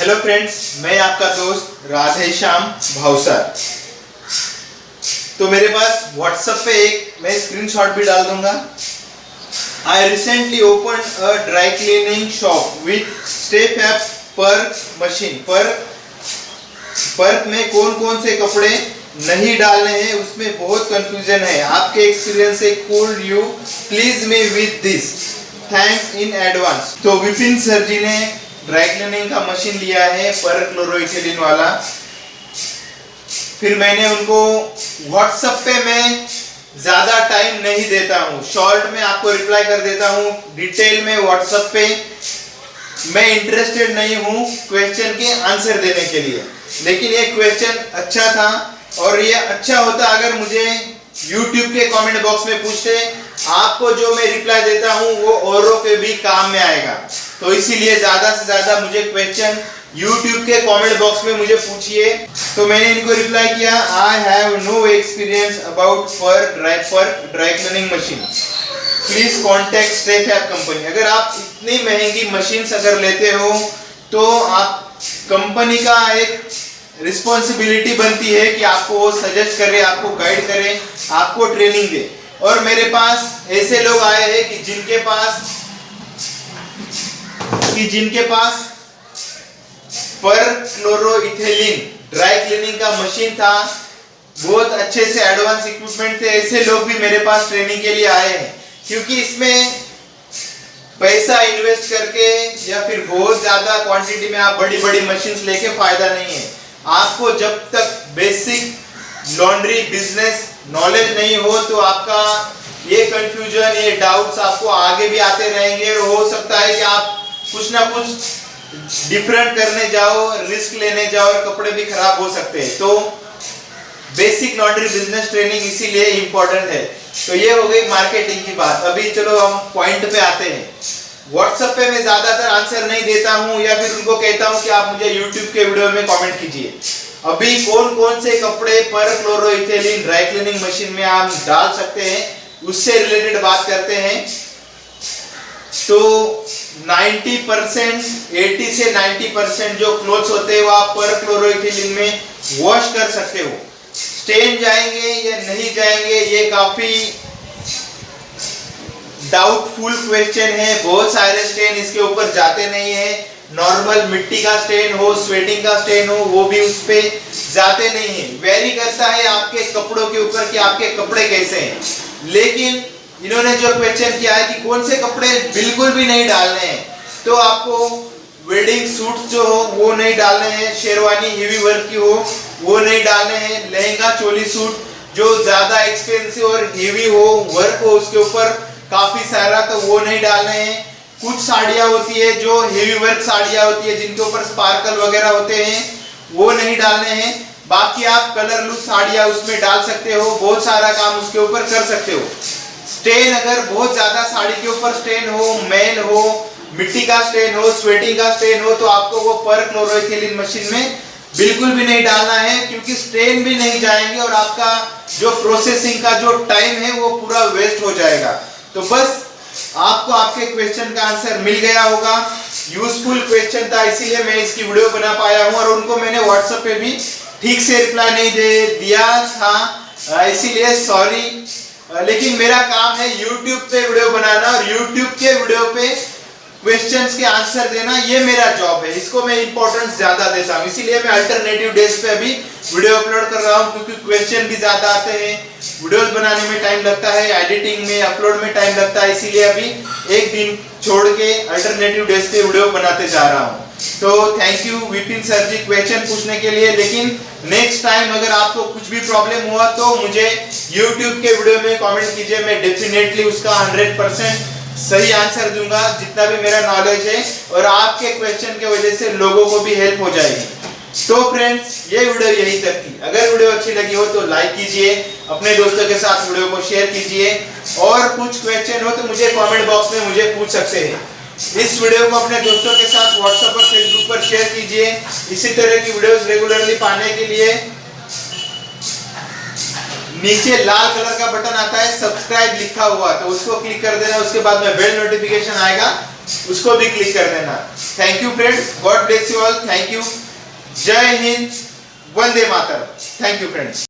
Hello friends, मैं आपका दोस्त राधेश्याम भावसर। तो मेरे पास व्हाट्सएप पे मैं स्क्रीनशॉट भी डाल दूंगा। I recently open a dry cleaning shop with Stay Fab perc machine. Perc में कौन कौन से कपड़े नहीं डालने हैं उसमें बहुत कंफ्यूजन है। आपके एक्सपीरियंस से could you please me with this, thanks in advance. तो विपिन सर जी ने ड्राई क्लीनिंग का मशीन लिया है पर क्लोरोइथिलीन वाला। फिर मैंने उनको व्हाट्सएप पे मैं ज्यादा टाइम नहीं देता हूँ, शॉर्ट में आपको रिप्लाई कर देता हूँ। डिटेल में व्हाट्सएप पे मैं इंटरेस्टेड नहीं हूँ क्वेश्चन के आंसर देने के लिए। लेकिन ये क्वेश्चन अच्छा था और ये अच्छा होता अगर मुझे YouTube के कमेंट बॉक्स में पूछते। आपको जो मैं रिप्लाई देता हूँ वो औरों के भी काम में आएगा। तो इसीलिए ज्यादा से ज्यादा मुझे क्वेश्चन YouTube के कमेंट बॉक्स में मुझे पूछिए। तो मैंने इनको रिप्लाई किया, I have no experience about dry cleaning machine, please contact Stay Fab company. अगर आप इतनी महंगी मशीन्स अगर लेते हो तो आप कंपनी का एक रिस्पॉन्सिबिलिटी बनती है कि आपको वो सजेस्ट करे, आपको गाइड करे, आपको ट्रेनिंग दे। और मेरे पास ऐसे लोग आए हैं कि जिनके पास पर क्लोरोइथिलीन ड्राई क्लीनिंग का मशीन था, बहुत अच्छे से एडवांस इक्विपमेंट थे। ऐसे लोग भी मेरे पास ट्रेनिंग के लिए आए हैं, क्योंकि इसमें पैसा इन्वेस्ट करके या फिर बहुत ज्यादा क्वांटिटी में आप बड़ी बड़ी मशीन्स लेके फायदा नहीं है। आपको जब तक बेसिक लॉन्ड्री बिजनेस नॉलेज नहीं हो तो आपका ये कंफ्यूजन, ये डाउट्स आपको आगे भी आते रहेंगे। और हो सकता है कि आप कुछ ना कुछ डिफरेंट करने जाओ, रिस्क लेने जाओ और कपड़े भी खराब हो सकते हैं। तो बेसिक लॉन्ड्री बिजनेस ट्रेनिंग इसीलिए इम्पोर्टेंट है। तो ये हो गई मार्केटिंग की बात। अभी चलो हम पॉइंट पे आते हैं। व्हाट्सएप पे मैं ज्यादातर आंसर नहीं देता हूँ या फिर उनको कहता हूँ कि आप मुझे यूट्यूब के वीडियो में कमेंट कीजिए। अभी कौन कौन से कपड़े पर क्लोरोइथिलीन ड्राई क्लीनिंग मशीन में आप डाल सकते हैं उससे रिलेटेड बात करते हैं। तो 90% 80 से 90% जो क्लोथ्स होते हैं वो आप पर क्लोरोइथिलीन में वॉश कर सकते हो। स्टेन जाएंगे या नहीं जाएंगे ये काफी डाउटफुल क्वेश्चन है। बहुत सारे स्टेन इसके ऊपर जाते नहीं है। नॉर्मल मिट्टी का स्टेन हो, स्वेटिंग का स्टेन हो, वो भी उस पे जाते नहीं है। वेरी करता है आपके कपड़ों के ऊपर कि आपके कपड़े कैसे हैं। लेकिन इन्होंने जो क्वेश्चन किया है कि कौन से कपड़े बिल्कुल भी नहीं डालने हैं, तो आपको वेडिंग सूट जो हो वो नहीं डालने हैं, शेरवानी हेवी वर्क की हो वो नहीं डालने हैं, लहंगा चोली सूट जो ज्यादा एक्सपेंसिव और हेवी हो, वर्क हो उसके ऊपर काफी सारा, तो वो नहीं डालने हैं। कुछ साड़ियां होती है जो हेवी वर्क साड़ियां होती है जिनके ऊपर स्पार्कल वगैरह होते हैं, वो नहीं डालने हैं। बाकी आप कलरलुक साड़ियां उसमें डाल सकते हो, बहुत सारा काम उसके ऊपर कर सकते हो। स्टेन अगर बहुत ज्यादा साड़ी के ऊपर स्टेन हो, मैल हो, मिट्टी का स्टेन हो, स्वेटिंग का स्टेन हो, तो आपको वो पर क्लोरोइथिलीन मशीन में बिल्कुल भी नहीं डालना है, क्योंकि स्टेन भी नहीं जाएंगे और आपका जो प्रोसेसिंग का जो टाइम है वो पूरा वेस्ट हो जाएगा। तो बस आपको आपके क्वेश्चन का आंसर मिल गया होगा। यूजफुल क्वेश्चन था इसीलिए मैं इसकी वीडियो बना पाया हूँ। और उनको मैंने व्हाट्सएप पे भी ठीक से रिप्लाई नहीं दिया था, इसीलिए सॉरी। लेकिन मेरा काम है YouTube पे वीडियो बनाना और YouTube के वीडियो पे क्वेश्चंस के आंसर देना, ये मेरा जॉब है। इसको मैं इंपॉर्टेंस ज्यादा देता हूँ, इसीलिए मैं अल्टरनेटिव डेज पे अभी वीडियो अपलोड कर रहा हूँ, क्योंकि क्वेश्चन भी ज्यादा आते हैं, वीडियोस बनाने में टाइम लगता है, एडिटिंग में, अपलोड में टाइम लगता है। इसीलिए अभी एक दिन छोड़ के अल्टरनेटिव डेज पे वीडियो बनाते जा रहा हूँ। तो thank you Vipin sir ji question पूछने के लिए। लेकिन नेक्स्ट टाइम अगर आपको कुछ भी प्रॉब्लम हुआ तो मुझे YouTube के वीडियो में कमेंट कीजिए, मैं डेफिनेटली उसका 100% सही आंसर दूंगा जितना भी मेरा नॉलेज है, और आपके क्वेश्चन के वजह से लोगों को भी हेल्प हो जाएगी। तो फ्रेंड्स ये वीडियो यही तक थी। अगर वीडियो अच्छी लगी हो तो लाइक कीजिए, अपने दोस्तों के साथ वीडियो को शेयर कीजिए, और कुछ क्वेश्चन हो तो मुझे कमेंट बॉक्स में मुझे पूछ सकते हैं। इस वीडियो को अपने दोस्तों के साथ व्हाट्सएप और फेसबुक पर शेयर कीजिए। इसी तरह की वीडियोस रेगुलरली पाने के लिए नीचे लाल कलर का बटन आता है सब्सक्राइब लिखा हुआ, तो उसको क्लिक कर देना। उसके बाद में बेल नोटिफिकेशन आएगा, उसको भी क्लिक कर देना। Thank you friends, God bless you all, thank you, जय हिंद, वंदे मातरम। Thank you friends.